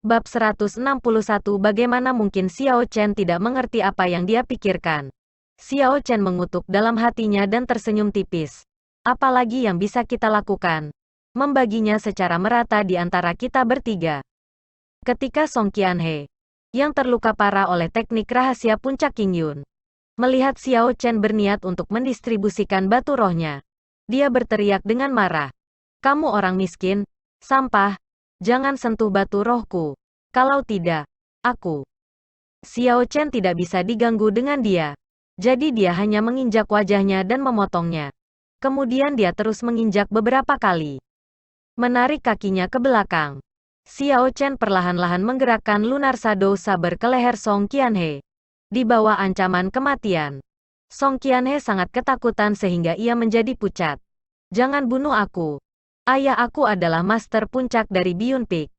Bab 161 Bagaimana mungkin Xiao Chen tidak mengerti apa yang dia pikirkan? Xiao Chen mengutuk dalam hatinya dan tersenyum tipis. Apalagi yang bisa kita lakukan? Membaginya secara merata di antara kita bertiga. Ketika Song Qianhe, yang terluka parah oleh teknik rahasia puncak Qingyun, melihat Xiao Chen berniat untuk mendistribusikan batu rohnya, dia berteriak dengan marah. Kamu orang miskin, sampah, jangan sentuh batu rohku. Kalau tidak, aku. Xiao Chen tidak bisa diganggu dengan dia. Jadi dia hanya menginjak wajahnya dan memotongnya. Kemudian dia terus menginjak beberapa kali. Menarik kakinya ke belakang. Xiao Chen perlahan-lahan menggerakkan Lunar Shadow Saber ke leher Song Qianhe. Di bawah ancaman kematian. Song Qianhe sangat ketakutan sehingga ia menjadi pucat. Jangan bunuh aku. Ayah aku adalah master puncak dari Biyun Peak.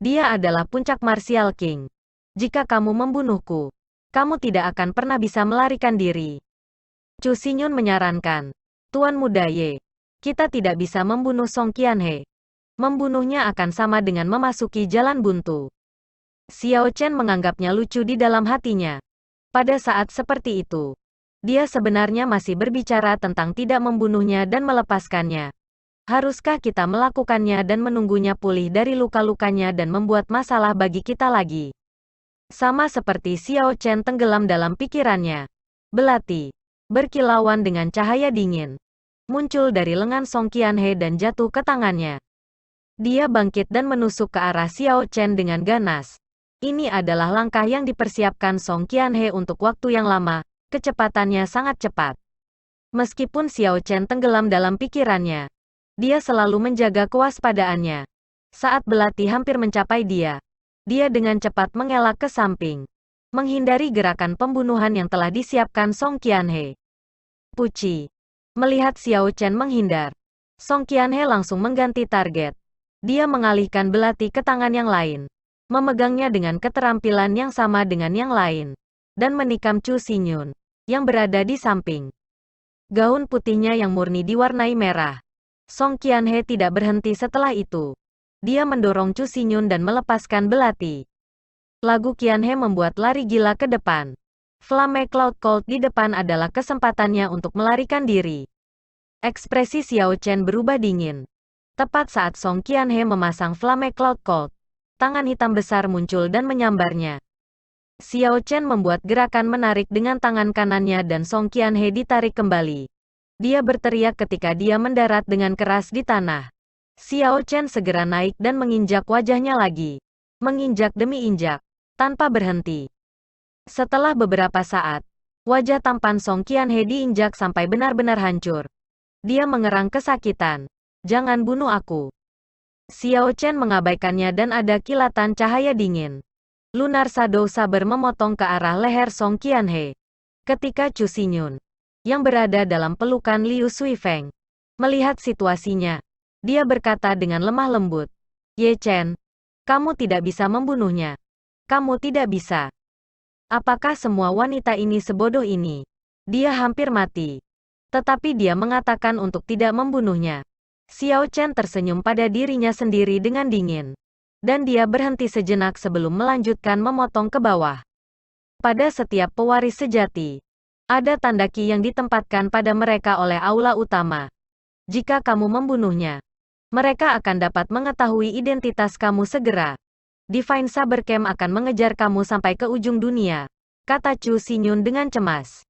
Dia adalah puncak Martial King. Jika kamu membunuhku, kamu tidak akan pernah bisa melarikan diri. Chu Xinyun menyarankan. Tuan Muda Ye, kita tidak bisa membunuh Song Qianhe. Membunuhnya akan sama dengan memasuki jalan buntu. Xiao Chen menganggapnya lucu di dalam hatinya. Pada saat seperti itu, dia sebenarnya masih berbicara tentang tidak membunuhnya dan melepaskannya. Haruskah kita melakukannya dan menunggunya pulih dari luka-lukanya dan membuat masalah bagi kita lagi? Sama seperti Xiao Chen tenggelam dalam pikirannya. Belati, berkilauan dengan cahaya dingin, muncul dari lengan Song Qianhe dan jatuh ke tangannya. Dia bangkit dan menusuk ke arah Xiao Chen dengan ganas. Ini adalah langkah yang dipersiapkan Song Qianhe untuk waktu yang lama, kecepatannya sangat cepat. Meskipun Xiao Chen tenggelam dalam pikirannya, dia selalu menjaga kewaspadaannya. Saat belati hampir mencapai dia, dia dengan cepat mengelak ke samping, menghindari gerakan pembunuhan yang telah disiapkan Song Qianhe. Puci. Melihat Xiao Chen menghindar, Song Qianhe langsung mengganti target. Dia mengalihkan belati ke tangan yang lain, memegangnya dengan keterampilan yang sama dengan yang lain, dan menikam Chu Xinyun, yang berada di samping. Gaun putihnya yang murni diwarnai merah. Song Qianhe tidak berhenti setelah itu. Dia mendorong Chu Xinyun dan melepaskan belati. Lagu Qianhe membuat lari gila ke depan. Flame Cloud Cold di depan adalah kesempatannya untuk melarikan diri. Ekspresi Xiao Chen berubah dingin. Tepat saat Song Qianhe memasang Flame Cloud Cold, tangan hitam besar muncul dan menyambarnya. Xiao Chen membuat gerakan menarik dengan tangan kanannya dan Song Qianhe ditarik kembali. Dia berteriak ketika dia mendarat dengan keras di tanah. Xiao Chen segera naik dan menginjak wajahnya lagi. Menginjak demi injak, tanpa berhenti. Setelah beberapa saat, wajah tampan Song Qianhe diinjak sampai benar-benar hancur. Dia mengerang kesakitan. Jangan bunuh aku. Xiao Chen mengabaikannya dan ada kilatan cahaya dingin. Lunar Shadow Saber memotong ke arah leher Song Qianhe. Ketika Chu Xinyun, yang berada dalam pelukan Liu Suifeng, melihat situasinya, dia berkata dengan lemah lembut, Ye Chen, kamu tidak bisa membunuhnya. Kamu tidak bisa. Apakah semua wanita ini sebodoh ini? Dia hampir mati. Tetapi dia mengatakan untuk tidak membunuhnya. Xiao Chen tersenyum pada dirinya sendiri dengan dingin. Dan dia berhenti sejenak sebelum melanjutkan memotong ke bawah. Pada setiap pewaris sejati, ada tanda ki yang ditempatkan pada mereka oleh aula utama. Jika kamu membunuhnya, mereka akan dapat mengetahui identitas kamu segera. Divine Saber Camp akan mengejar kamu sampai ke ujung dunia, kata Chu Xinyun dengan cemas.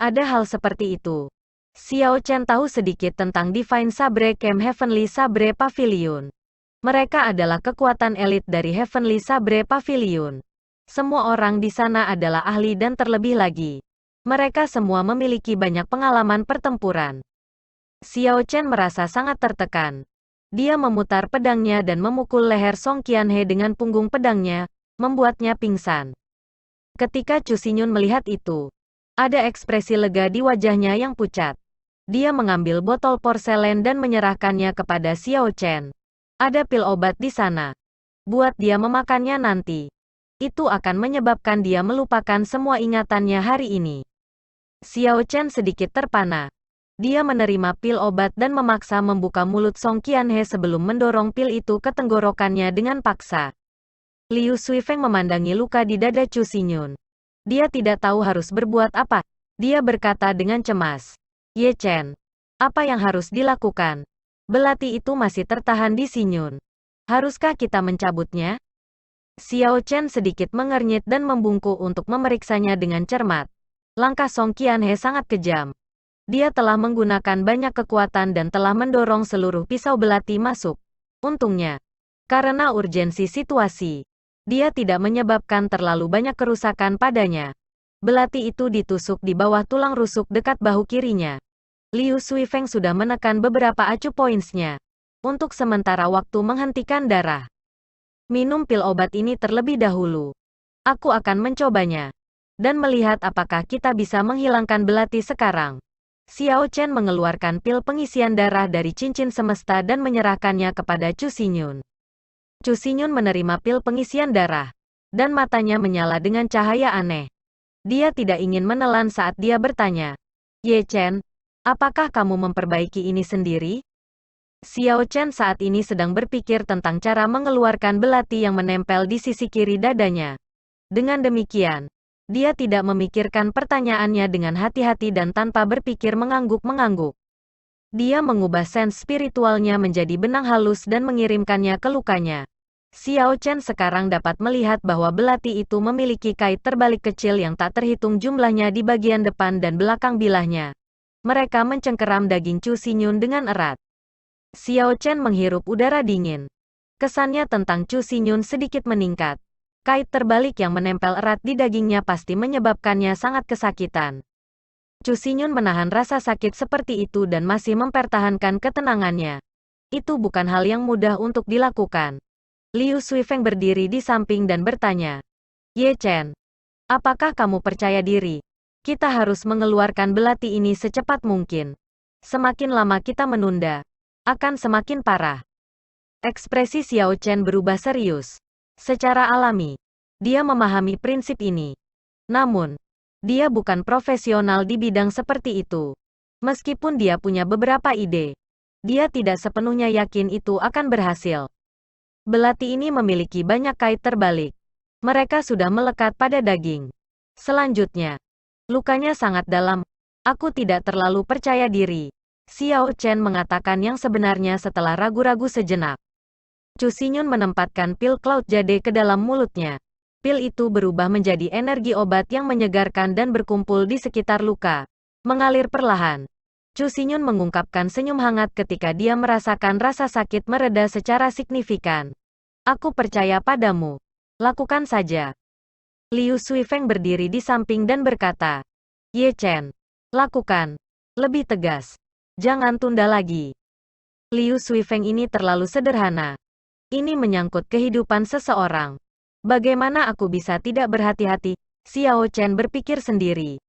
Ada hal seperti itu. Xiao Chen tahu sedikit tentang Divine Sabre Camp Heavenly Sabre Pavilion. Mereka adalah kekuatan elit dari Heavenly Sabre Pavilion. Semua orang di sana adalah ahli dan terlebih lagi, mereka semua memiliki banyak pengalaman pertempuran. Xiao Chen merasa sangat tertekan. Dia memutar pedangnya dan memukul leher Song Qianhe dengan punggung pedangnya, membuatnya pingsan. Ketika Chu Xinyun melihat itu, ada ekspresi lega di wajahnya yang pucat. Dia mengambil botol porselen dan menyerahkannya kepada Xiao Chen. Ada pil obat di sana. Buat dia memakannya nanti. Itu akan menyebabkan dia melupakan semua ingatannya hari ini. Xiao Chen sedikit terpana. Dia menerima pil obat dan memaksa membuka mulut Song Qianhe sebelum mendorong pil itu ke tenggorokannya dengan paksa. Liu Suifeng memandangi luka di dada Chu Xinyun. Dia tidak tahu harus berbuat apa. Dia berkata dengan cemas. Ye Chen, apa yang harus dilakukan? Belati itu masih tertahan di Xinyun. Haruskah kita mencabutnya? Xiao Chen sedikit mengernyit dan membungkuk untuk memeriksanya dengan cermat. Langkah Song Qianhe sangat kejam. Dia telah menggunakan banyak kekuatan dan telah mendorong seluruh pisau belati masuk. Untungnya, karena urgensi situasi, dia tidak menyebabkan terlalu banyak kerusakan padanya. Belati itu ditusuk di bawah tulang rusuk dekat bahu kirinya. Liu Suifeng sudah menekan beberapa acu pointsnya. Untuk sementara waktu menghentikan darah. Minum pil obat ini terlebih dahulu. Aku akan mencobanya. Dan melihat apakah kita bisa menghilangkan belati sekarang. Xiao Chen mengeluarkan pil pengisian darah dari cincin semesta dan menyerahkannya kepada Chu Xinyun. Chu Xinyun menerima pil pengisian darah. Dan matanya menyala dengan cahaya aneh. Dia tidak ingin menelan saat dia bertanya. Ye Chen, apakah kamu memperbaiki ini sendiri? Xiao Chen saat ini sedang berpikir tentang cara mengeluarkan belati yang menempel di sisi kiri dadanya. Dengan demikian, dia tidak memikirkan pertanyaannya dengan hati-hati dan tanpa berpikir mengangguk-mengangguk. Dia mengubah sense spiritualnya menjadi benang halus dan mengirimkannya ke lukanya. Xiao Chen sekarang dapat melihat bahwa belati itu memiliki kait terbalik kecil yang tak terhitung jumlahnya di bagian depan dan belakang bilahnya. Mereka mencengkeram daging Chu Xinyun dengan erat. Xiao Chen menghirup udara dingin. Kesannya tentang Chu Xinyun sedikit meningkat. Kait terbalik yang menempel erat di dagingnya pasti menyebabkannya sangat kesakitan. Chu Xinyun menahan rasa sakit seperti itu dan masih mempertahankan ketenangannya. Itu bukan hal yang mudah untuk dilakukan. Liu Suifeng berdiri di samping dan bertanya. Ye Chen, apakah kamu percaya diri? Kita harus mengeluarkan belati ini secepat mungkin. Semakin lama kita menunda, akan semakin parah. Ekspresi Xiao Chen berubah serius. Secara alami, dia memahami prinsip ini. Namun, dia bukan profesional di bidang seperti itu. Meskipun dia punya beberapa ide, dia tidak sepenuhnya yakin itu akan berhasil. Belati ini memiliki banyak kait terbalik. Mereka sudah melekat pada daging. Selanjutnya, lukanya sangat dalam. Aku tidak terlalu percaya diri. Xiao Chen mengatakan yang sebenarnya setelah ragu-ragu sejenak. Chu Xinyun menempatkan pil Cloud Jade ke dalam mulutnya. Pil itu berubah menjadi energi obat yang menyegarkan dan berkumpul di sekitar luka. Mengalir perlahan. Chu Xinyun mengungkapkan senyum hangat ketika dia merasakan rasa sakit mereda secara signifikan. Aku percaya padamu. Lakukan saja. Liu Suifeng berdiri di samping dan berkata. Ye Chen, lakukan. Lebih tegas. Jangan tunda lagi. Liu Suifeng ini terlalu sederhana. Ini menyangkut kehidupan seseorang. Bagaimana aku bisa tidak berhati-hati? Xiao Chen berpikir sendiri.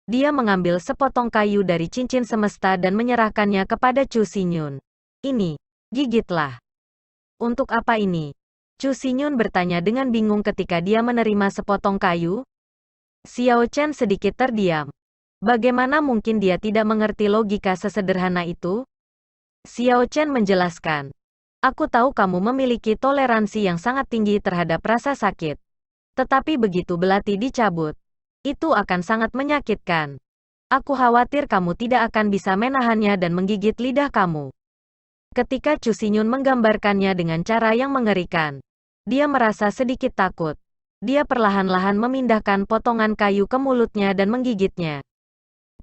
Dia mengambil sepotong kayu dari cincin semesta dan menyerahkannya kepada Chu Xinyun. Ini, gigitlah. Untuk apa ini? Chu Xinyun bertanya dengan bingung ketika dia menerima sepotong kayu. Xiao Chen sedikit terdiam. Bagaimana mungkin dia tidak mengerti logika sesederhana itu? Xiao Chen menjelaskan. Aku tahu kamu memiliki toleransi yang sangat tinggi terhadap rasa sakit. Tetapi begitu belati dicabut, itu akan sangat menyakitkan. Aku khawatir kamu tidak akan bisa menahannya dan menggigit lidah kamu. Ketika Chu Xinyun menggambarkannya dengan cara yang mengerikan, dia merasa sedikit takut. Dia perlahan-lahan memindahkan potongan kayu ke mulutnya dan menggigitnya.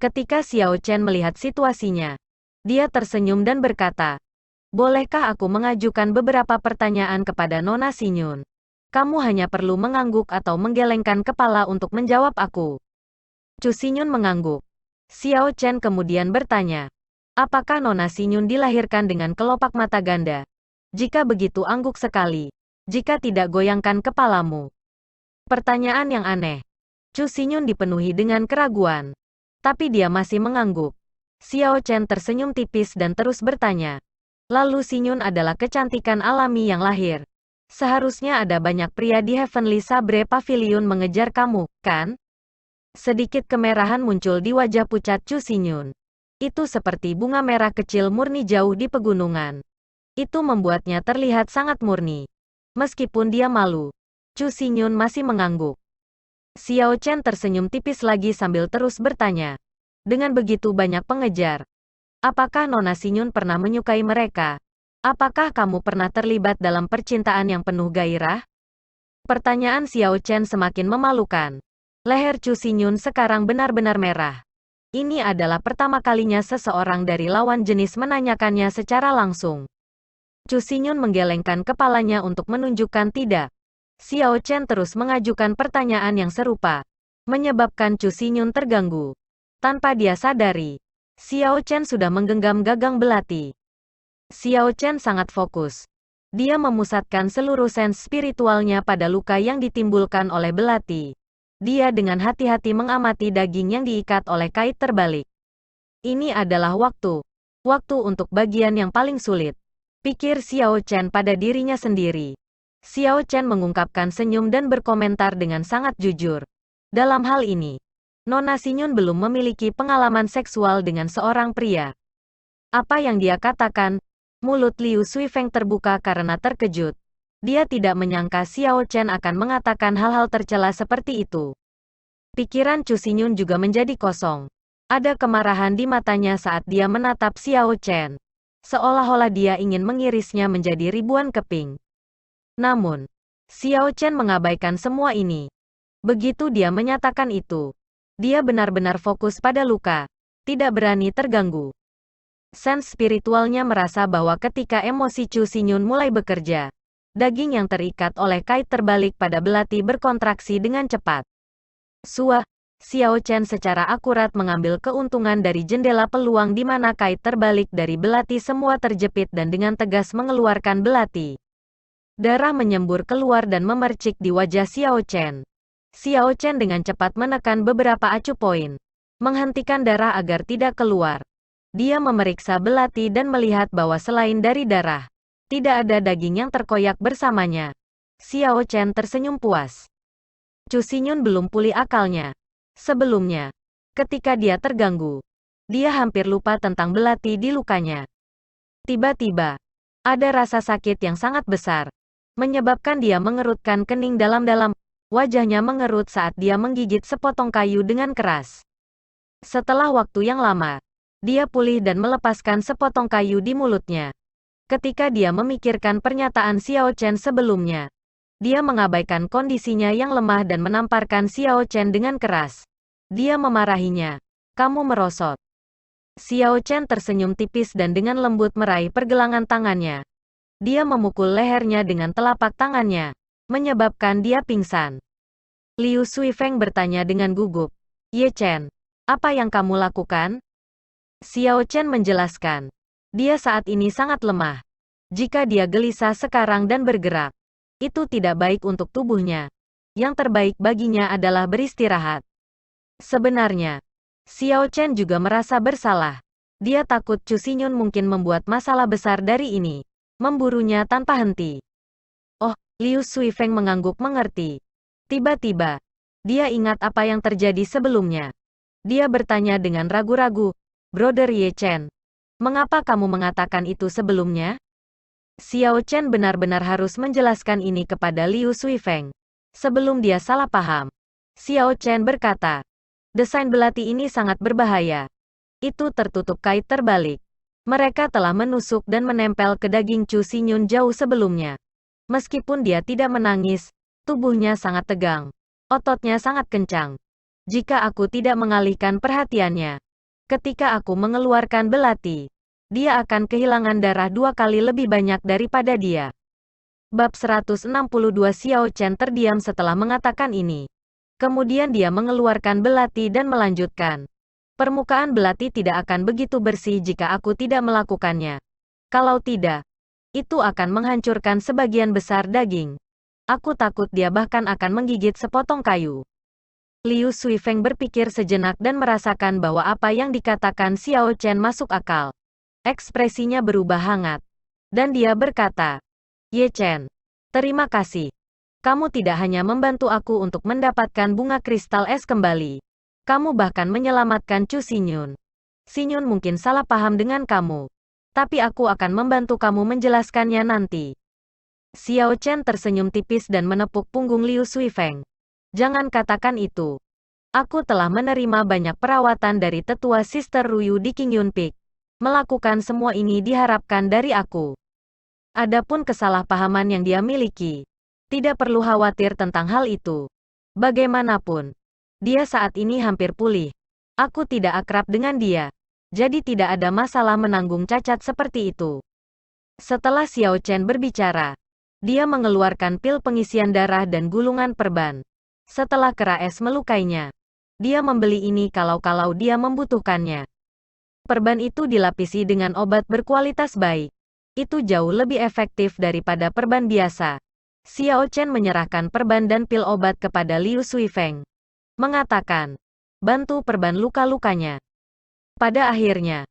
Ketika Xiao Chen melihat situasinya, dia tersenyum dan berkata, bolehkah aku mengajukan beberapa pertanyaan kepada Nona Xinyun? Kamu hanya perlu mengangguk atau menggelengkan kepala untuk menjawab aku. Chu Xinyun mengangguk. Xiao Chen kemudian bertanya, apakah Nona Xinyun dilahirkan dengan kelopak mata ganda? Jika begitu angguk sekali. Jika tidak goyangkan kepalamu. Pertanyaan yang aneh. Chu Xinyun dipenuhi dengan keraguan. Tapi dia masih mengangguk. Xiao Chen tersenyum tipis dan terus bertanya. Lalu Xinyun adalah kecantikan alami yang lahir. Seharusnya ada banyak pria di Heavenly Sabre Pavilion mengejar kamu, kan? Sedikit kemerahan muncul di wajah pucat Chu Xinyun. Itu seperti bunga merah kecil murni jauh di pegunungan. Itu membuatnya terlihat sangat murni. Meskipun dia malu. Chu Xinyun masih mengangguk. Xiao Chen tersenyum tipis lagi sambil terus bertanya. Dengan begitu banyak pengejar, apakah Nona Xinyun pernah menyukai mereka? Apakah kamu pernah terlibat dalam percintaan yang penuh gairah? Pertanyaan Xiao Chen semakin memalukan. Leher Chu Xinyun sekarang benar-benar merah. Ini adalah pertama kalinya seseorang dari lawan jenis menanyakannya secara langsung. Chu Xinyun menggelengkan kepalanya untuk menunjukkan tidak. Xiao Chen terus mengajukan pertanyaan yang serupa, menyebabkan Chu Xinyun terganggu. Tanpa dia sadari, Xiao Chen sudah menggenggam gagang belati. Xiao Chen sangat fokus. Dia memusatkan seluruh sens spiritualnya pada luka yang ditimbulkan oleh belati. Dia dengan hati-hati mengamati daging yang diikat oleh kait terbalik. Ini adalah waktu. Waktu untuk bagian yang paling sulit. Pikir Xiao Chen pada dirinya sendiri. Xiao Chen mengungkapkan senyum dan berkomentar dengan sangat jujur. Dalam hal ini, Nona Xinyun belum memiliki pengalaman seksual dengan seorang pria. Apa yang dia katakan? Mulut Liu Suifeng terbuka karena terkejut. Dia tidak menyangka Xiao Chen akan mengatakan hal-hal tercela seperti itu. Pikiran Chu Xinyun juga menjadi kosong. Ada kemarahan di matanya saat dia menatap Xiao Chen. Seolah-olah dia ingin mengirisnya menjadi ribuan keping. Namun, Xiao Chen mengabaikan semua ini. Begitu dia menyatakan itu, dia benar-benar fokus pada luka, tidak berani terganggu. Sens spiritualnya merasa bahwa ketika emosi Chu Xinyun mulai bekerja, daging yang terikat oleh kait terbalik pada belati berkontraksi dengan cepat. Xiao Chen secara akurat mengambil keuntungan dari jendela peluang di mana kait terbalik dari belati semua terjepit dan dengan tegas mengeluarkan belati. Darah menyembur keluar dan memercik di wajah Xiao Chen. Xiao Chen dengan cepat menekan beberapa acu poin, menghentikan darah agar tidak keluar. Dia memeriksa belati dan melihat bahwa selain dari darah, tidak ada daging yang terkoyak bersamanya. Xiao Chen tersenyum puas. Chu Xinyun belum pulih akalnya. Sebelumnya, ketika dia terganggu, dia hampir lupa tentang belati di lukanya. Tiba-tiba, ada rasa sakit yang sangat besar, menyebabkan dia mengerutkan kening dalam-dalam. Wajahnya mengerut saat dia menggigit sepotong kayu dengan keras. Setelah waktu yang lama, dia pulih dan melepaskan sepotong kayu di mulutnya. Ketika dia memikirkan pernyataan Xiao Chen sebelumnya, dia mengabaikan kondisinya yang lemah dan menamparkan Xiao Chen dengan keras. Dia memarahinya. Kamu merosot. Xiao Chen tersenyum tipis dan dengan lembut meraih pergelangan tangannya. Dia memukul lehernya dengan telapak tangannya, menyebabkan dia pingsan. Liu Suifeng bertanya dengan gugup. Ye Chen, apa yang kamu lakukan? Xiao Chen menjelaskan. Dia saat ini sangat lemah. Jika dia gelisah sekarang dan bergerak, itu tidak baik untuk tubuhnya. Yang terbaik baginya adalah beristirahat. Sebenarnya, Xiao Chen juga merasa bersalah. Dia takut Chu Xinyun mungkin membuat masalah besar dari ini, memburunya tanpa henti. Oh, Liu Suifeng mengangguk mengerti. Tiba-tiba, dia ingat apa yang terjadi sebelumnya. Dia bertanya dengan ragu-ragu, Brother Ye Chen, mengapa kamu mengatakan itu sebelumnya? Xiao Chen benar-benar harus menjelaskan ini kepada Liu Suifeng. Sebelum dia salah paham, Xiao Chen berkata, desain belati ini sangat berbahaya. Itu tertutup kait terbalik. Mereka telah menusuk dan menempel ke daging Chu Xinyun jauh sebelumnya. Meskipun dia tidak menangis, tubuhnya sangat tegang. Ototnya sangat kencang. Jika aku tidak mengalihkan perhatiannya, ketika aku mengeluarkan belati, dia akan kehilangan darah 2 kali lebih banyak daripada dia. Bab 162 Xiao Chen terdiam setelah mengatakan ini. Kemudian dia mengeluarkan belati dan melanjutkan. Permukaan belati tidak akan begitu bersih jika aku tidak melakukannya. Kalau tidak, itu akan menghancurkan sebagian besar daging. Aku takut dia bahkan akan menggigit sepotong kayu. Liu Suifeng berpikir sejenak dan merasakan bahwa apa yang dikatakan Xiao Chen masuk akal. Ekspresinya berubah hangat. Dan dia berkata, Ye Chen, terima kasih. Kamu tidak hanya membantu aku untuk mendapatkan bunga kristal es kembali. Kamu bahkan menyelamatkan Chu Xinyun. Xinyun mungkin salah paham dengan kamu. Tapi aku akan membantu kamu menjelaskannya nanti. Xiao Chen tersenyum tipis dan menepuk punggung Liu Suifeng. Jangan katakan itu. Aku telah menerima banyak perawatan dari tetua Sister Ruyu di Qingyun Peak. Melakukan semua ini diharapkan dari aku. Adapun kesalahpahaman yang dia miliki, tidak perlu khawatir tentang hal itu. Bagaimanapun, dia saat ini hampir pulih. Aku tidak akrab dengan dia, jadi tidak ada masalah menanggung cacat seperti itu. Setelah Xiao Chen berbicara, dia mengeluarkan pil pengisian darah dan gulungan perban. Setelah kera es melukainya, dia membeli ini kalau-kalau dia membutuhkannya. Perban itu dilapisi dengan obat berkualitas baik. Itu jauh lebih efektif daripada perban biasa. Xiao Chen menyerahkan perban dan pil obat kepada Liu Suifeng. Mengatakan, bantu perban luka-lukanya. Pada akhirnya,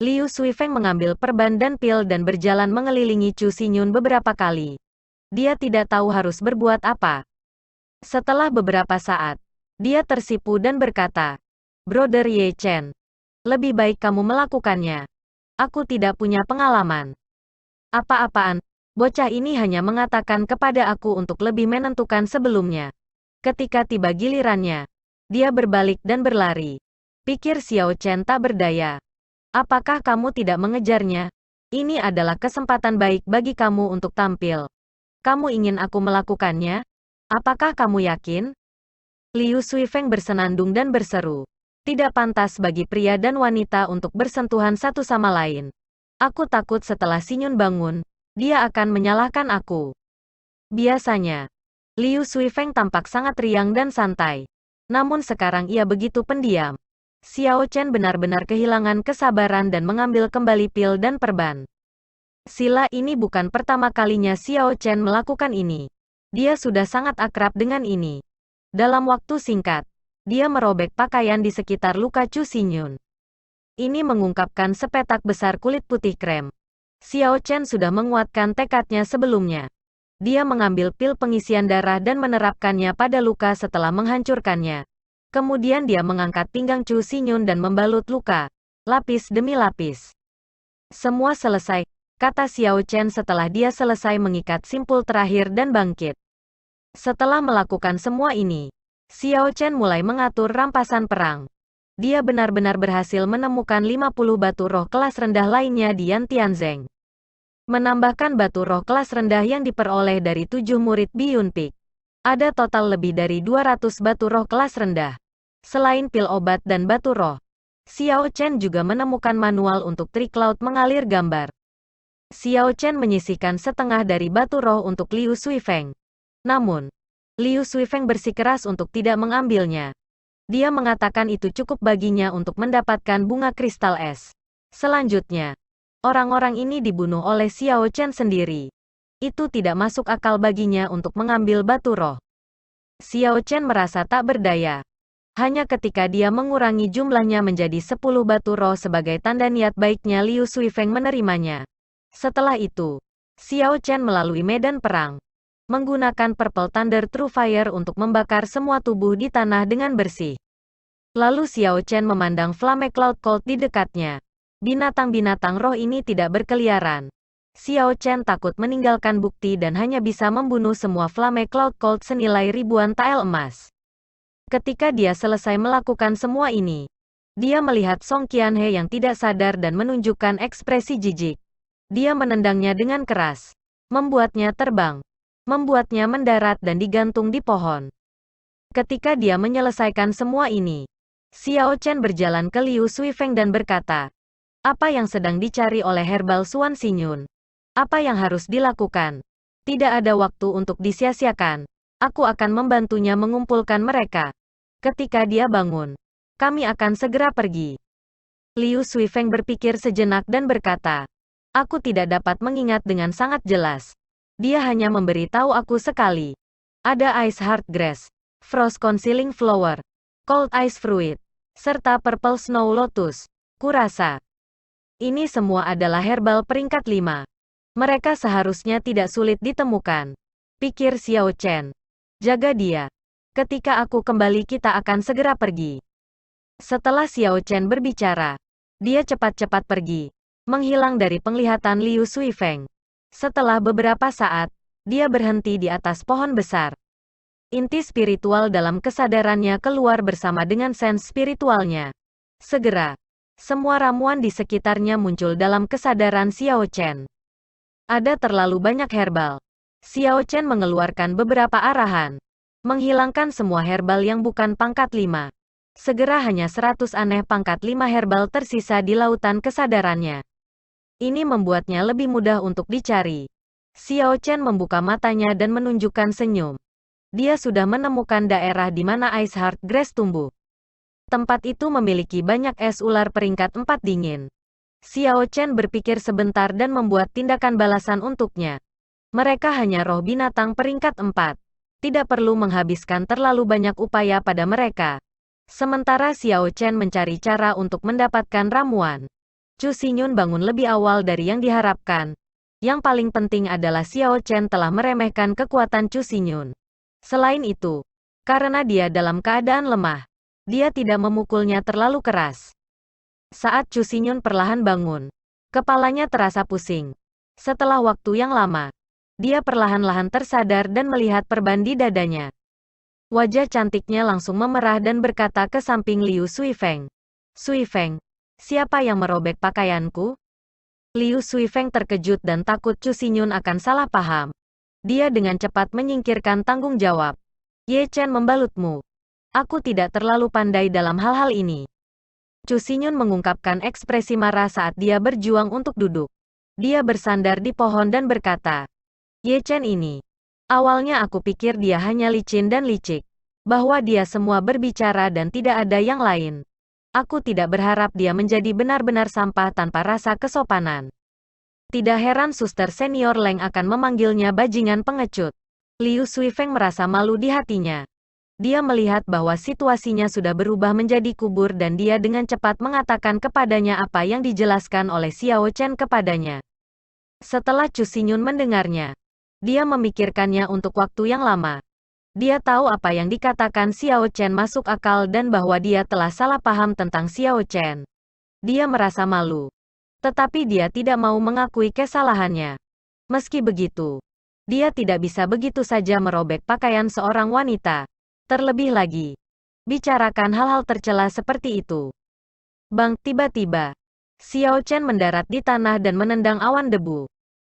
Liu Suifeng mengambil perban dan pil dan berjalan mengelilingi Chu Xinyun beberapa kali. Dia tidak tahu harus berbuat apa. Setelah beberapa saat, dia tersipu dan berkata, Brother Ye Chen, lebih baik kamu melakukannya. Aku tidak punya pengalaman. Apa-apaan, bocah ini hanya mengatakan kepada aku untuk lebih menentukan sebelumnya. Ketika tiba gilirannya, dia berbalik dan berlari. Pikir Xiao Chen tak berdaya. Apakah kamu tidak mengejarnya? Ini adalah kesempatan baik bagi kamu untuk tampil. Kamu ingin aku melakukannya? Apakah kamu yakin? Liu Suifeng bersenandung dan berseru. Tidak pantas bagi pria dan wanita untuk bersentuhan satu sama lain. Aku takut setelah Xinyun bangun, dia akan menyalahkan aku. Biasanya, Liu Suifeng tampak sangat riang dan santai. Namun sekarang ia begitu pendiam. Xiao Chen benar-benar kehilangan kesabaran dan mengambil kembali pil dan perban. Sila ini bukan pertama kalinya Xiao Chen melakukan ini. Dia sudah sangat akrab dengan ini. Dalam waktu singkat, dia merobek pakaian di sekitar luka Chu Xinyun. Ini mengungkapkan sepetak besar kulit putih krem. Xiao Chen sudah menguatkan tekadnya sebelumnya. Dia mengambil pil pengisian darah dan menerapkannya pada luka setelah menghancurkannya. Kemudian dia mengangkat pinggang Chu Xinyun dan membalut luka, lapis demi lapis. Semua selesai, kata Xiao Chen setelah dia selesai mengikat simpul terakhir dan bangkit. Setelah melakukan semua ini, Xiao Chen mulai mengatur rampasan perang. Dia benar-benar berhasil menemukan 50 batu roh kelas rendah lainnya di Yan Tianzeng. Menambahkan batu roh kelas rendah yang diperoleh dari 7 murid Biyun Peak. Ada total lebih dari 200 batu roh kelas rendah. Selain pil obat dan batu roh, Xiao Chen juga menemukan manual untuk Tricloud mengalir gambar. Xiao Chen menyisihkan setengah dari batu roh untuk Liu Suifeng. Namun, Liu Suifeng bersikeras untuk tidak mengambilnya. Dia mengatakan itu cukup baginya untuk mendapatkan bunga kristal es. Selanjutnya, orang-orang ini dibunuh oleh Xiao Chen sendiri. Itu tidak masuk akal baginya untuk mengambil batu roh. Xiao Chen merasa tak berdaya. Hanya ketika dia mengurangi jumlahnya menjadi 10 batu roh sebagai tanda niat baiknya Liu Suifeng menerimanya. Setelah itu, Xiao Chen melalui medan perang, menggunakan Purple Thunder True Fire untuk membakar semua tubuh di tanah dengan bersih. Lalu Xiao Chen memandang Flame Cloud Colt di dekatnya. Binatang-binatang roh ini tidak berkeliaran. Xiao Chen takut meninggalkan bukti dan hanya bisa membunuh semua Flame Cloud Colt senilai ribuan tael emas. Ketika dia selesai melakukan semua ini, dia melihat Song Qianhe yang tidak sadar dan menunjukkan ekspresi jijik. Dia menendangnya dengan keras, membuatnya terbang, membuatnya mendarat dan digantung di pohon. Ketika dia menyelesaikan semua ini, Xiao Chen berjalan ke Liu Suifeng dan berkata, apa yang sedang dicari oleh Herbal Xuan Xinyun? Apa yang harus dilakukan? Tidak ada waktu untuk disia-siakan. Aku akan membantunya mengumpulkan mereka. Ketika dia bangun, kami akan segera pergi. Liu Suifeng berpikir sejenak dan berkata, aku tidak dapat mengingat dengan sangat jelas. Dia hanya memberi tahu aku sekali. Ada Ice Heart Grass, Frost Concealing Flower, Cold Ice Fruit, serta Purple Snow Lotus. Kurasa, ini semua adalah herbal peringkat 5. Mereka seharusnya tidak sulit ditemukan. Pikir Xiao Chen. Jaga dia. Ketika aku kembali kita akan segera pergi. Setelah Xiao Chen berbicara, dia cepat-cepat pergi, menghilang dari penglihatan Liu Suifeng. Setelah beberapa saat, Dia berhenti di atas pohon besar. Inti spiritual dalam kesadarannya keluar bersama dengan sens spiritualnya. Segera, semua ramuan di sekitarnya muncul dalam kesadaran Xiao Chen. Ada terlalu banyak herbal. Xiao Chen mengeluarkan beberapa arahan. Menghilangkan semua herbal yang bukan pangkat 5. Segera hanya 100 aneh pangkat 5 herbal tersisa di lautan kesadarannya. Ini membuatnya lebih mudah untuk dicari. Xiao Chen membuka matanya dan menunjukkan senyum. Dia sudah menemukan daerah di mana Ice Heart Grass tumbuh. Tempat itu memiliki banyak es ular peringkat 4 dingin. Xiao Chen berpikir sebentar dan membuat tindakan balasan untuknya. Mereka hanya roh binatang peringkat 4. Tidak perlu menghabiskan terlalu banyak upaya pada mereka. Sementara Xiao Chen mencari cara untuk mendapatkan ramuan. Chu Xinyun bangun lebih awal dari yang diharapkan. Yang paling penting adalah Xiao Chen telah meremehkan kekuatan Chu Xinyun. Selain itu, karena dia dalam keadaan lemah, dia tidak memukulnya terlalu keras. Saat Chu Xinyun perlahan bangun, kepalanya terasa pusing. Setelah waktu yang lama, dia perlahan-lahan tersadar dan melihat perban di dadanya. Wajah cantiknya langsung memerah dan berkata ke samping Liu Suifeng. Suifeng, siapa yang merobek pakaianku? Liu Suifeng terkejut dan takut Chu Xinyun akan salah paham. Dia dengan cepat menyingkirkan tanggung jawab. Ye Chen membalutmu. Aku tidak terlalu pandai dalam hal-hal ini. Chu Xinyun mengungkapkan ekspresi marah saat dia berjuang untuk duduk. Dia bersandar di pohon dan berkata, Ye Chen ini. Awalnya aku pikir dia hanya licin dan licik. Bahwa dia semua berbicara dan tidak ada yang lain. Aku tidak berharap dia menjadi benar-benar sampah tanpa rasa kesopanan. Tidak heran suster senior Leng akan memanggilnya bajingan pengecut. Liu Suifeng merasa malu di hatinya. Dia melihat bahwa situasinya sudah berubah menjadi kubur dan dia dengan cepat mengatakan kepadanya apa yang dijelaskan oleh Xiao Chen kepadanya. Setelah Chu Xinyun mendengarnya, dia memikirkannya untuk waktu yang lama. Dia tahu apa yang dikatakan Xiao Chen masuk akal dan bahwa dia telah salah paham tentang Xiao Chen. Dia merasa malu. Tetapi dia tidak mau mengakui kesalahannya. Meski begitu, dia tidak bisa begitu saja merobek pakaian seorang wanita. Terlebih lagi, bicarakan hal-hal tercela seperti itu. Bang, tiba-tiba, Xiao Chen mendarat di tanah dan menendang awan debu.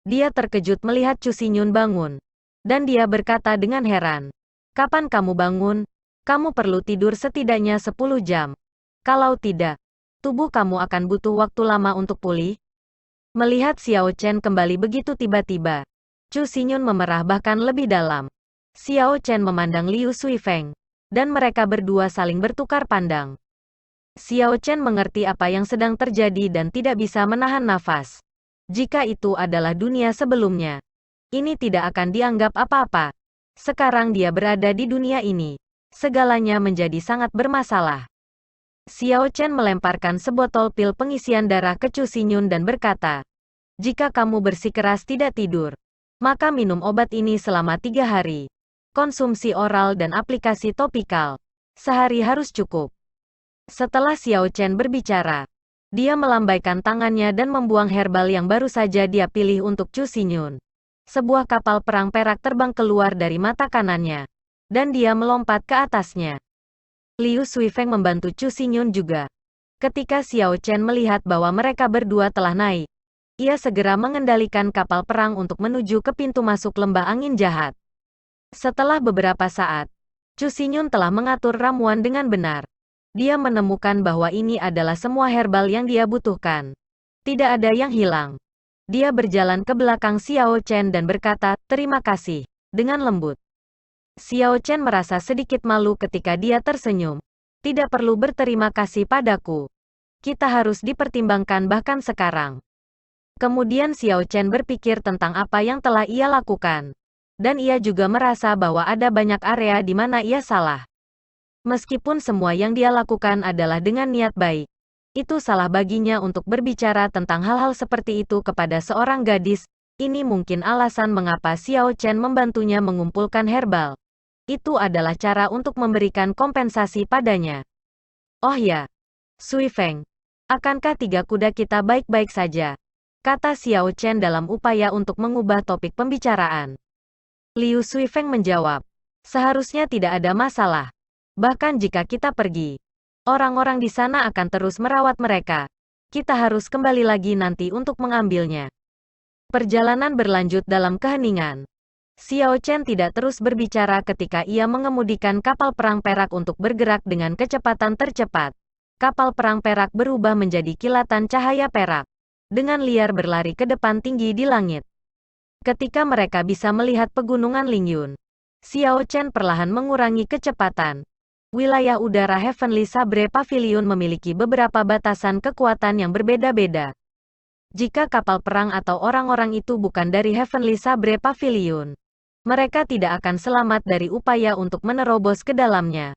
Dia terkejut melihat Chu Xinyun bangun. Dan dia berkata dengan heran. Kapan kamu bangun? Kamu perlu tidur setidaknya 10 jam. Kalau tidak, tubuh kamu akan butuh waktu lama untuk pulih. Melihat Xiao Chen kembali begitu tiba-tiba, Chu Xinyun memerah bahkan lebih dalam. Xiao Chen memandang Liu Suifeng, dan mereka berdua saling bertukar pandang. Xiao Chen mengerti apa yang sedang terjadi dan tidak bisa menahan nafas. Jika itu adalah dunia sebelumnya, ini tidak akan dianggap apa-apa. Sekarang dia berada di dunia ini. Segalanya menjadi sangat bermasalah. Xiao Chen melemparkan sebotol pil pengisian darah ke Chu Xinyun dan berkata, jika kamu bersikeras tidak tidur, maka minum obat ini selama 3 hari. Konsumsi oral dan aplikasi topikal. Sehari harus cukup. Setelah Xiao Chen berbicara, dia melambaikan tangannya dan membuang herbal yang baru saja dia pilih untuk Chu Xinyun. Sebuah kapal perang perak terbang keluar dari mata kanannya. Dan dia melompat ke atasnya. Liu Suifeng membantu Chu Xinyun juga. Ketika Xiao Chen melihat bahwa mereka berdua telah naik, ia segera mengendalikan kapal perang untuk menuju ke pintu masuk lembah angin jahat. Setelah beberapa saat, Chu Xinyun telah mengatur ramuan dengan benar. Dia menemukan bahwa ini adalah semua herbal yang dia butuhkan. Tidak ada yang hilang. Dia berjalan ke belakang Xiao Chen dan berkata, terima kasih, dengan lembut. Xiao Chen merasa sedikit malu ketika dia tersenyum. Tidak perlu berterima kasih padaku. Kita harus dipertimbangkan bahkan sekarang. Kemudian Xiao Chen berpikir tentang apa yang telah ia lakukan. Dan ia juga merasa bahwa ada banyak area di mana ia salah. Meskipun semua yang dia lakukan adalah dengan niat baik, itu salah baginya untuk berbicara tentang hal-hal seperti itu kepada seorang gadis. Ini mungkin alasan mengapa Xiao Chen membantunya mengumpulkan herbal. Itu adalah cara untuk memberikan kompensasi padanya. Oh ya, Suifeng, akankah 3 kuda kita baik-baik saja? Kata Xiao Chen dalam upaya untuk mengubah topik pembicaraan. Liu Suifeng menjawab. Seharusnya tidak ada masalah. Bahkan jika kita pergi, orang-orang di sana akan terus merawat mereka. Kita harus kembali lagi nanti untuk mengambilnya. Perjalanan berlanjut dalam keheningan. Xiao Chen tidak terus berbicara ketika ia mengemudikan kapal perang perak untuk bergerak dengan kecepatan tercepat. Kapal perang perak berubah menjadi kilatan cahaya perak. Dengan liar berlari ke depan tinggi di langit. Ketika mereka bisa melihat pegunungan Lingyun, Xiao Chen perlahan mengurangi kecepatan. Wilayah udara Heavenly Sabre Pavilion memiliki beberapa batasan kekuatan yang berbeda-beda. Jika kapal perang atau orang-orang itu bukan dari Heavenly Sabre Pavilion, mereka tidak akan selamat dari upaya untuk menerobos ke dalamnya.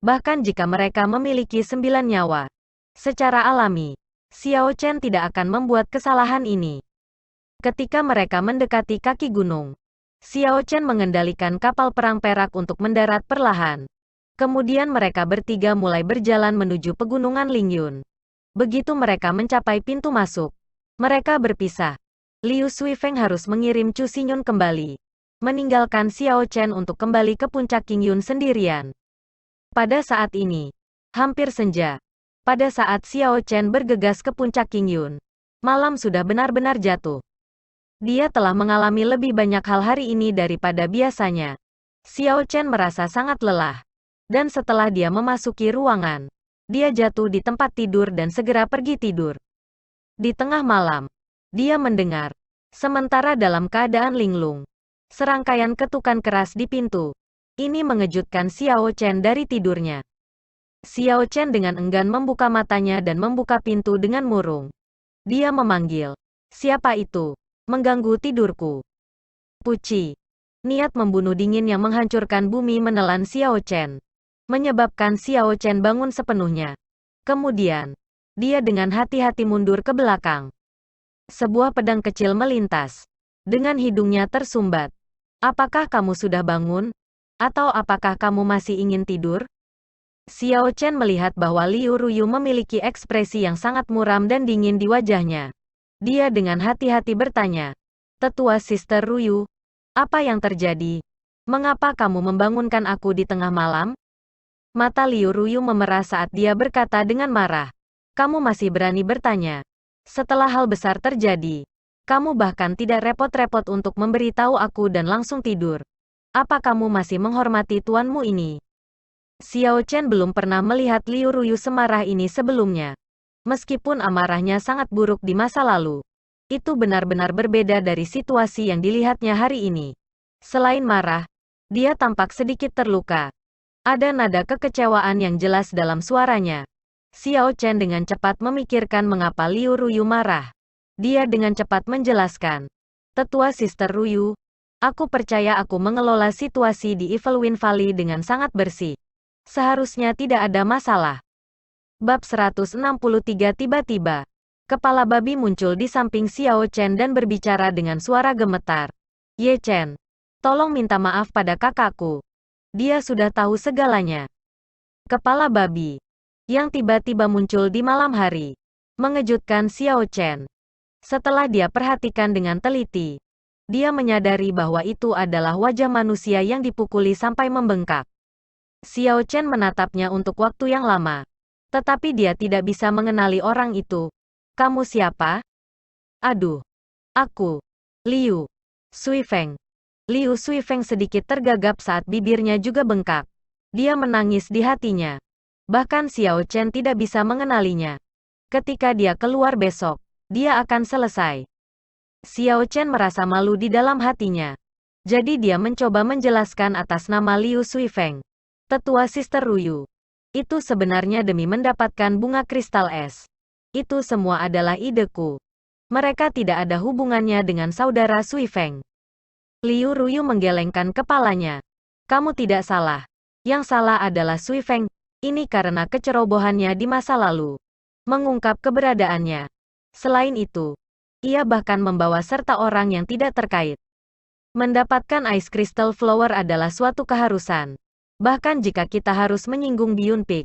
Bahkan jika mereka memiliki 9 nyawa. Secara alami, Xiao Chen tidak akan membuat kesalahan ini. Ketika mereka mendekati kaki gunung, Xiao Chen mengendalikan kapal perang perak untuk mendarat perlahan. Kemudian mereka bertiga mulai berjalan menuju pegunungan Lingyun. Begitu mereka mencapai pintu masuk, mereka berpisah. Liu Suifeng harus mengirim Chu Xinyun kembali, meninggalkan Xiao Chen untuk kembali ke puncak Qingyun sendirian. Pada saat ini, hampir senja. Pada saat Xiao Chen bergegas ke puncak Qingyun, malam sudah benar-benar jatuh. Dia telah mengalami lebih banyak hal hari ini daripada biasanya. Xiao Chen merasa sangat lelah. Dan setelah dia memasuki ruangan, dia jatuh di tempat tidur dan segera pergi tidur. Di tengah malam, dia mendengar, sementara dalam keadaan linglung, serangkaian ketukan keras di pintu. Ini mengejutkan Xiao Chen dari tidurnya. Xiao Chen dengan enggan membuka matanya dan membuka pintu dengan murung. Dia memanggil, "Siapa itu? Mengganggu tidurku." Puci. Niat membunuh dingin yang menghancurkan bumi menelan Xiao Chen, menyebabkan Xiao Chen bangun sepenuhnya. Kemudian, dia dengan hati-hati mundur ke belakang. Sebuah pedang kecil melintas. Dengan hidungnya tersumbat. "Apakah kamu sudah bangun? Atau apakah kamu masih ingin tidur?" Xiao Chen melihat bahwa Liu Ruyu memiliki ekspresi yang sangat muram dan dingin di wajahnya. Dia dengan hati-hati bertanya, "Tetua Sister Ruyu, apa yang terjadi? Mengapa kamu membangunkan aku di tengah malam?" Mata Liu Ruyu memerah saat dia berkata dengan marah, "Kamu masih berani bertanya? Setelah hal besar terjadi, kamu bahkan tidak repot-repot untuk memberitahu aku dan langsung tidur. Apa kamu masih menghormati tuanmu ini?" Xiao Chen belum pernah melihat Liu Ruyu semarah ini sebelumnya. Meskipun amarahnya sangat buruk di masa lalu, itu benar-benar berbeda dari situasi yang dilihatnya hari ini. Selain marah, dia tampak sedikit terluka. Ada nada kekecewaan yang jelas dalam suaranya. Xiao Chen dengan cepat memikirkan mengapa Liu Ruyu marah. Dia dengan cepat menjelaskan, "Tetua Sister Ruyu, aku percaya aku mengelola situasi di Evil Wind Valley dengan sangat bersih. Seharusnya tidak ada masalah." Bab 163 tiba-tiba, kepala babi muncul di samping Xiao Chen dan berbicara dengan suara gemetar. "Ye Chen, tolong minta maaf pada kakakku. Dia sudah tahu segalanya." Kepala babi, yang tiba-tiba muncul di malam hari, mengejutkan Xiao Chen. Setelah dia perhatikan dengan teliti, dia menyadari bahwa itu adalah wajah manusia yang dipukuli sampai membengkak. Xiao Chen menatapnya untuk waktu yang lama. Tetapi dia tidak bisa mengenali orang itu. "Kamu siapa?" "Aduh. Aku. Liu Suifeng." Liu Suifeng sedikit tergagap saat bibirnya juga bengkak. Dia menangis di hatinya. Bahkan Xiao Chen tidak bisa mengenalinya. Ketika dia keluar besok, dia akan selesai. Xiao Chen merasa malu di dalam hatinya. Jadi dia mencoba menjelaskan atas nama Liu Suifeng. "Tetua Sister Ruyu. Itu sebenarnya demi mendapatkan bunga kristal es. Itu semua adalah ideku. Mereka tidak ada hubungannya dengan saudara Suifeng." Liu Ruyu menggelengkan kepalanya. "Kamu tidak salah. Yang salah adalah Suifeng. Ini karena kecerobohannya di masa lalu. Mengungkap keberadaannya. Selain itu, ia bahkan membawa serta orang yang tidak terkait. Mendapatkan Ice Crystal Flower adalah suatu keharusan. Bahkan jika kita harus menyinggung Biyun Peak.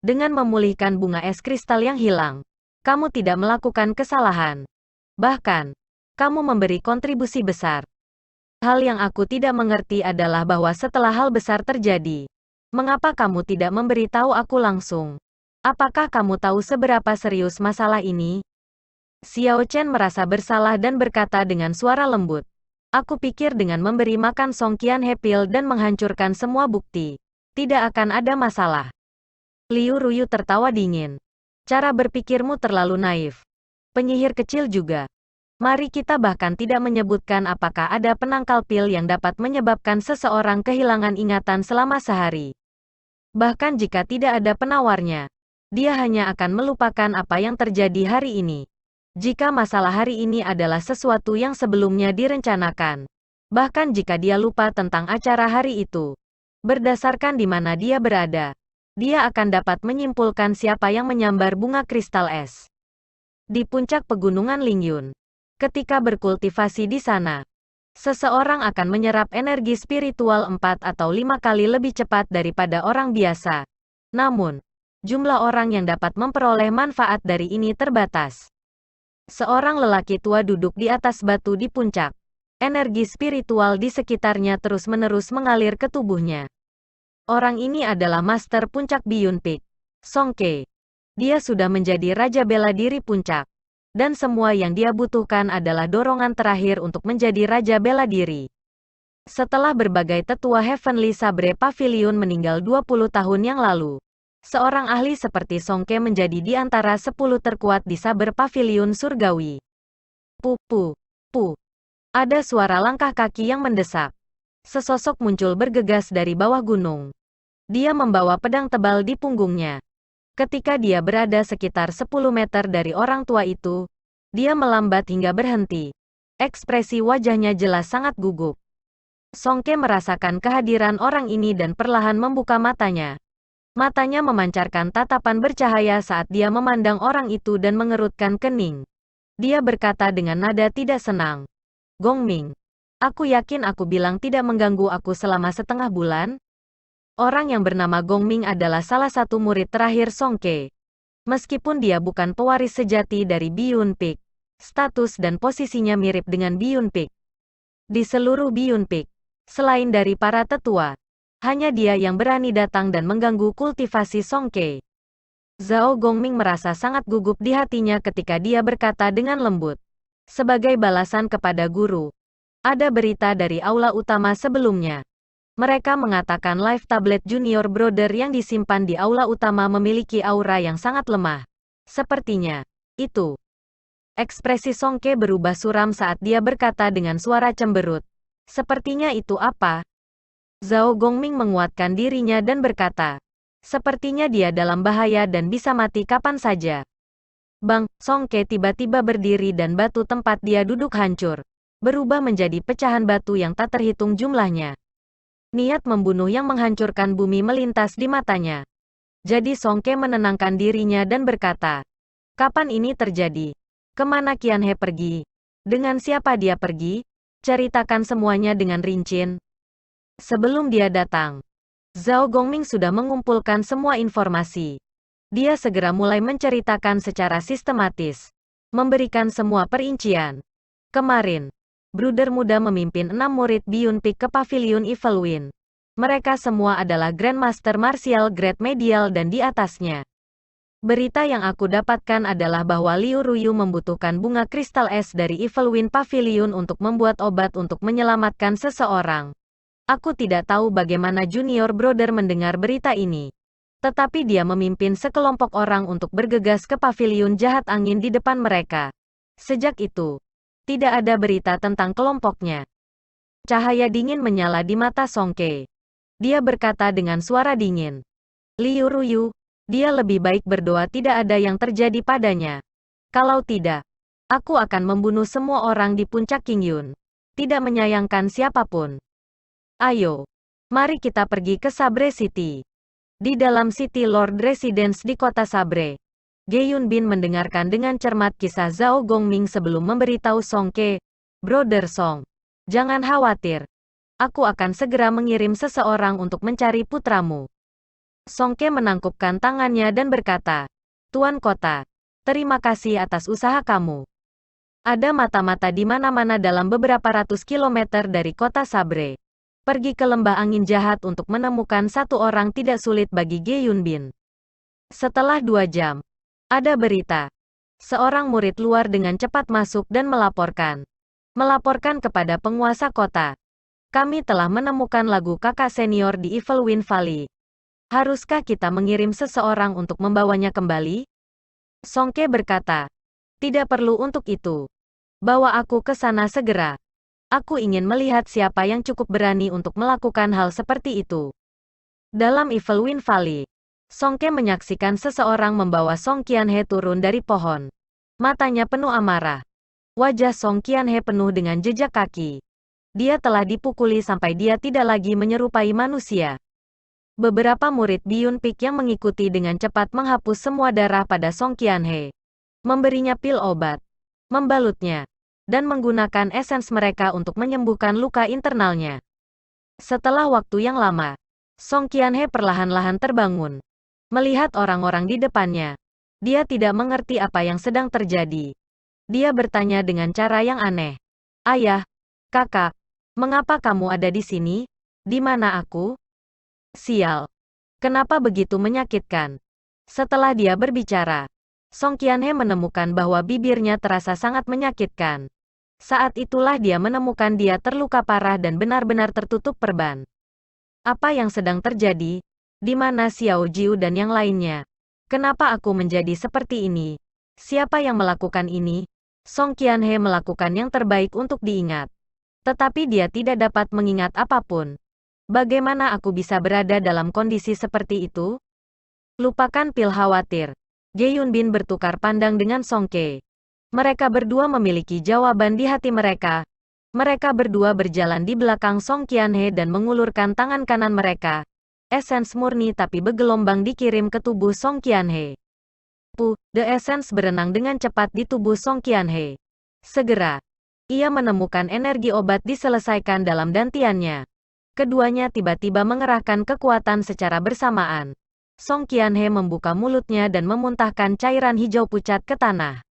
Dengan memulihkan bunga es kristal yang hilang, kamu tidak melakukan kesalahan. Bahkan, kamu memberi kontribusi besar." Hal yang aku tidak mengerti adalah bahwa setelah hal besar terjadi, mengapa kamu tidak memberitahu aku langsung? Apakah kamu tahu seberapa serius masalah ini? Xiao Chen merasa bersalah dan berkata dengan suara lembut. Aku pikir dengan memberi makan Song Qianhe pil dan menghancurkan semua bukti, tidak akan ada masalah. Liu Ruyu tertawa dingin. Cara berpikirmu terlalu naif. Penyihir kecil juga. Mari kita bahkan tidak menyebutkan apakah ada penangkal pil yang dapat menyebabkan seseorang kehilangan ingatan selama sehari. Bahkan jika tidak ada penawarnya, dia hanya akan melupakan apa yang terjadi hari ini. Jika masalah hari ini adalah sesuatu yang sebelumnya direncanakan, bahkan jika dia lupa tentang acara hari itu, berdasarkan di mana dia berada, dia akan dapat menyimpulkan siapa yang menyambar bunga kristal es. Di puncak pegunungan Lingyun, ketika berkultivasi di sana, seseorang akan menyerap energi spiritual 4 atau 5 kali lebih cepat daripada orang biasa. Namun, jumlah orang yang dapat memperoleh manfaat dari ini terbatas. Seorang lelaki tua duduk di atas batu di puncak. Energi spiritual di sekitarnya terus-menerus mengalir ke tubuhnya. Orang ini adalah Master Puncak Biyun Peak, Song Ke. Dia sudah menjadi Raja Bela Diri Puncak. Dan semua yang dia butuhkan adalah dorongan terakhir untuk menjadi Raja Bela Diri. Setelah berbagai tetua Heavenly Sabre Pavilion meninggal 20 tahun yang lalu, seorang ahli seperti Song Ke menjadi di antara 10 terkuat di Saber Pavilion Surgawi. Pu. Ada suara langkah kaki yang mendesak. Sesosok muncul bergegas dari bawah gunung. Dia membawa pedang tebal di punggungnya. Ketika dia berada sekitar 10 meter dari orang tua itu, dia melambat hingga berhenti. Ekspresi wajahnya jelas sangat gugup. Song Ke merasakan kehadiran orang ini dan perlahan membuka matanya. Matanya memancarkan tatapan bercahaya saat dia memandang orang itu dan mengerutkan kening. Dia berkata dengan nada tidak senang. Gongming, aku yakin aku bilang tidak mengganggu aku selama setengah bulan? Orang yang bernama Gongming adalah salah satu murid terakhir Song Ke. Meskipun dia bukan pewaris sejati dari Biyun Peak, status dan posisinya mirip dengan Biyun Peak. Di seluruh Biyun Peak, selain dari para tetua, hanya dia yang berani datang dan mengganggu kultivasi Song Ke. Zhao Gongming merasa sangat gugup di hatinya ketika dia berkata dengan lembut. Sebagai balasan kepada guru, ada berita dari aula utama sebelumnya. Mereka mengatakan Live Tablet Junior Brother yang disimpan di aula utama memiliki aura yang sangat lemah. Sepertinya, itu. Ekspresi Song Ke berubah suram saat dia berkata dengan suara cemberut. Sepertinya itu apa? Zhao Gongming menguatkan dirinya dan berkata, sepertinya dia dalam bahaya dan bisa mati kapan saja. Bang, Song Ke tiba-tiba berdiri dan batu tempat dia duduk hancur, berubah menjadi pecahan batu yang tak terhitung jumlahnya. Niat membunuh yang menghancurkan bumi melintas di matanya. Jadi Song Ke menenangkan dirinya dan berkata, kapan ini terjadi? Kemana Qianhe pergi? Dengan siapa dia pergi? Ceritakan semuanya dengan rinci. Sebelum dia datang, Zhao Gongming sudah mengumpulkan semua informasi. Dia segera mulai menceritakan secara sistematis, memberikan semua perincian. Kemarin, Bruder muda memimpin 6 murid Biyun Peak ke Pavilion Evil Wind. Mereka semua adalah Grandmaster Martial Grade Medial dan di atasnya. Berita yang aku dapatkan adalah bahwa Liu Ruyu membutuhkan bunga kristal es dari Evil Wind Pavilion untuk membuat obat untuk menyelamatkan seseorang. Aku tidak tahu bagaimana Junior Brother mendengar berita ini. Tetapi dia memimpin sekelompok orang untuk bergegas ke pavilion jahat angin di depan mereka. Sejak itu, tidak ada berita tentang kelompoknya. Cahaya dingin menyala di mata Song Ke. Dia berkata dengan suara dingin. Liu Ruyu, dia lebih baik berdoa tidak ada yang terjadi padanya. Kalau tidak, aku akan membunuh semua orang di puncak Qingyun. Tidak menyayangkan siapapun. Ayo, mari kita pergi ke Sabre City. Di dalam City Lord Residence di kota Sabre, Ge Yunbin mendengarkan dengan cermat kisah Zhao Gongming sebelum memberitahu Song Ke, Brother Song, jangan khawatir. Aku akan segera mengirim seseorang untuk mencari putramu. Song Ke menangkupkan tangannya dan berkata, Tuan Kota, terima kasih atas usaha kamu. Ada mata-mata di mana-mana dalam beberapa ratus kilometer dari kota Sabre. Pergi ke lembah angin jahat untuk menemukan satu orang tidak sulit bagi Ge Yunbin. Setelah 2 jam, ada berita. Seorang murid luar dengan cepat masuk dan melaporkan. Melaporkan kepada penguasa kota. Kami telah menemukan lagu kakak senior di Evil Wind Valley. Haruskah kita mengirim seseorang untuk membawanya kembali? Songke berkata, tidak perlu untuk itu. Bawa aku ke sana segera. Aku ingin melihat siapa yang cukup berani untuk melakukan hal seperti itu. Dalam Evil Wind Valley, Songke menyaksikan seseorang membawa Song Qianhe turun dari pohon. Matanya penuh amarah. Wajah Song Qianhe penuh dengan jejak kaki. Dia telah dipukuli sampai dia tidak lagi menyerupai manusia. Beberapa murid Biyun Peak yang mengikuti dengan cepat menghapus semua darah pada Song Qianhe. Memberinya pil obat, membalutnya, dan menggunakan esens mereka untuk menyembuhkan luka internalnya. Setelah waktu yang lama, Song Qianhe perlahan-lahan terbangun. Melihat orang-orang di depannya, dia tidak mengerti apa yang sedang terjadi. Dia bertanya dengan cara yang aneh. Ayah, kakak, mengapa kamu ada di sini? Di mana aku? Sial. Kenapa begitu menyakitkan? Setelah dia berbicara, Song Qianhe menemukan bahwa bibirnya terasa sangat menyakitkan. Saat itulah dia menemukan dia terluka parah dan benar-benar tertutup perban. Apa yang sedang terjadi? Di mana Xiao Jiu dan yang lainnya? Kenapa aku menjadi seperti ini? Siapa yang melakukan ini? Song Qianhe melakukan yang terbaik untuk diingat. Tetapi dia tidak dapat mengingat apapun. Bagaimana aku bisa berada dalam kondisi seperti itu? Lupakan pil khawatir. Ge Yunbin bertukar pandang dengan Songke. Mereka berdua memiliki jawaban di hati mereka. Mereka berdua berjalan di belakang Song Qianhe dan mengulurkan tangan kanan mereka. Esens murni tapi bergelombang dikirim ke tubuh Song Qianhe. The Essence berenang dengan cepat di tubuh Song Qianhe. Segera, ia menemukan energi obat diselesaikan dalam dantiannya. Keduanya tiba-tiba mengerahkan kekuatan secara bersamaan. Song Qianhe membuka mulutnya dan memuntahkan cairan hijau pucat ke tanah.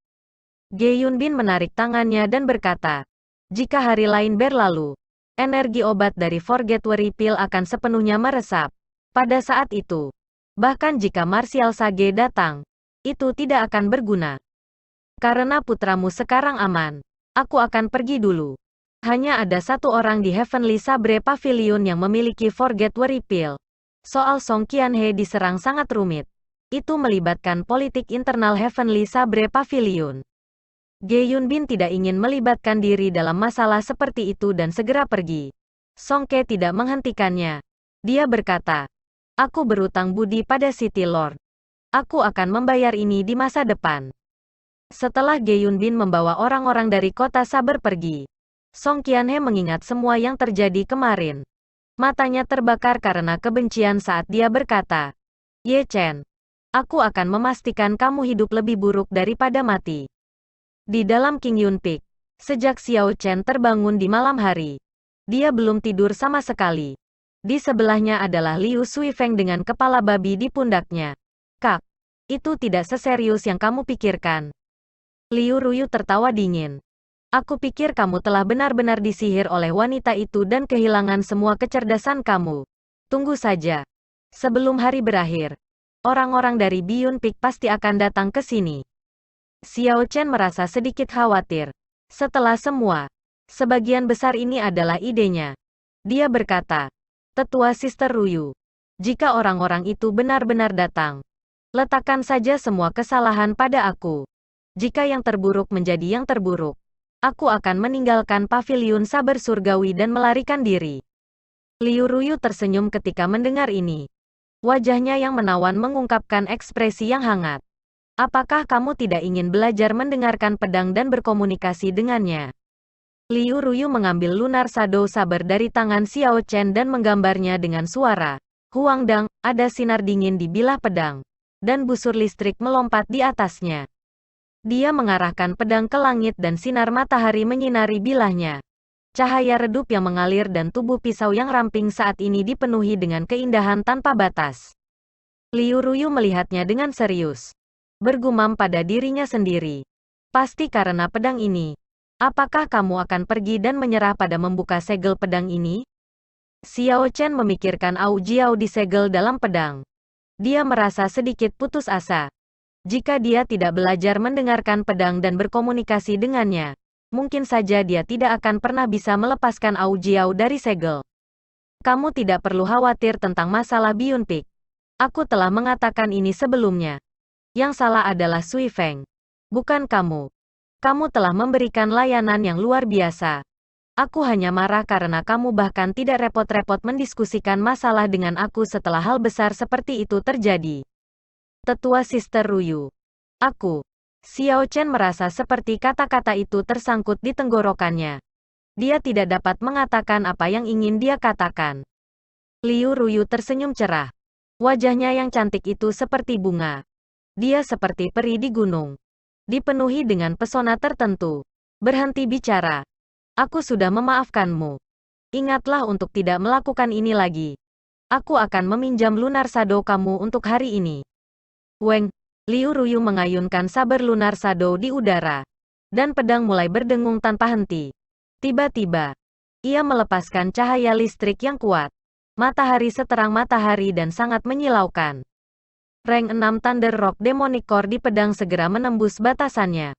Ge Yunbin menarik tangannya dan berkata, jika hari lain berlalu, energi obat dari Forgetworry Pill akan sepenuhnya meresap. Pada saat itu, bahkan jika Martial Sage datang, itu tidak akan berguna. Karena putramu sekarang aman, aku akan pergi dulu. Hanya ada satu orang di Heavenly Sabre Pavilion yang memiliki Forgetworry Pill. Soal Song Qianhe diserang sangat rumit. Itu melibatkan politik internal Heavenly Sabre Pavilion. Ge Yunbin tidak ingin melibatkan diri dalam masalah seperti itu dan segera pergi. Songke tidak menghentikannya. Dia berkata, aku berutang budi pada City Lord. Aku akan membayar ini di masa depan. Setelah Ge Yunbin membawa orang-orang dari kota Saber pergi, Song Qianhe mengingat semua yang terjadi kemarin. Matanya terbakar karena kebencian saat dia berkata, Ye Chen, aku akan memastikan kamu hidup lebih buruk daripada mati. Di dalam King Yun Peak, sejak Xiao Chen terbangun di malam hari, dia belum tidur sama sekali. Di sebelahnya adalah Liu Suifeng dengan kepala babi di pundaknya. Kak, itu tidak seserius yang kamu pikirkan. Liu Ruyu tertawa dingin. Aku pikir kamu telah benar-benar disihir oleh wanita itu dan kehilangan semua kecerdasan kamu. Tunggu saja. Sebelum hari berakhir, orang-orang dari Biyun Peak pasti akan datang ke sini. Xiao Chen merasa sedikit khawatir. Setelah semua, sebagian besar ini adalah idenya. Dia berkata, Tetua Sister Ruyu, jika orang-orang itu benar-benar datang, letakkan saja semua kesalahan pada aku. Jika yang terburuk menjadi yang terburuk, aku akan meninggalkan pavilion sabar surgawi dan melarikan diri. Liu Ruyu tersenyum ketika mendengar ini. Wajahnya yang menawan mengungkapkan ekspresi yang hangat. Apakah kamu tidak ingin belajar mendengarkan pedang dan berkomunikasi dengannya? Liu Ruyu mengambil lunar shadow saber dari tangan Xiao Chen dan menggambarnya dengan suara. Huang Dang, ada sinar dingin di bilah pedang. Dan busur listrik melompat di atasnya. Dia mengarahkan pedang ke langit dan sinar matahari menyinari bilahnya. Cahaya redup yang mengalir dan tubuh pisau yang ramping saat ini dipenuhi dengan keindahan tanpa batas. Liu Ruyu melihatnya dengan serius. Bergumam pada dirinya sendiri. Pasti karena pedang ini, Apakah kamu akan pergi dan menyerah pada membuka segel pedang ini? Xiao Chen memikirkan Au Jiao di segel dalam pedang. Dia merasa sedikit putus asa. Jika dia tidak belajar mendengarkan pedang dan berkomunikasi dengannya, mungkin saja dia tidak akan pernah bisa melepaskan Au Jiao dari segel. Kamu tidak perlu khawatir tentang masalah Biyun Peak. Aku telah mengatakan ini sebelumnya. Yang salah adalah Sui Feng. Bukan kamu. Kamu telah memberikan layanan yang luar biasa. Aku hanya marah karena kamu bahkan tidak repot-repot mendiskusikan masalah dengan aku setelah hal besar seperti itu terjadi. Tetua Sister Ruyu. Aku. Xiao Chen merasa seperti kata-kata itu tersangkut di tenggorokannya. Dia tidak dapat mengatakan apa yang ingin dia katakan. Liu Ruyu tersenyum cerah. Wajahnya yang cantik itu seperti bunga. Dia seperti peri di gunung. Dipenuhi dengan pesona tertentu. Berhenti bicara. Aku sudah memaafkanmu. Ingatlah untuk tidak melakukan ini lagi. Aku akan meminjam lunar shadow kamu untuk hari ini. Weng, Liu Ruyu mengayunkan saber lunar shadow di udara. Dan pedang mulai berdengung tanpa henti. Tiba-tiba, ia melepaskan cahaya listrik yang kuat. Matahari seterang matahari dan sangat menyilaukan. Rank 6 Thunder Rock Demonic Core di pedang segera menembus batasannya.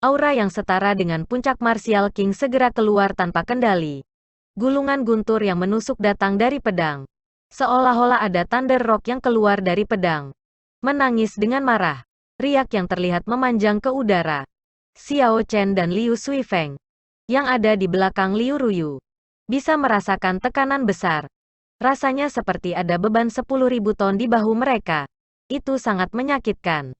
Aura yang setara dengan puncak Martial King segera keluar tanpa kendali. Gulungan guntur yang menusuk datang dari pedang. Seolah-olah ada Thunder Rock yang keluar dari pedang. Menangis dengan marah. Riak yang terlihat memanjang ke udara. Xiao Chen dan Liu Suifeng, yang ada di belakang Liu Ruyu, bisa merasakan tekanan besar. Rasanya seperti ada beban 10.000 ton di bahu mereka. Itu sangat menyakitkan.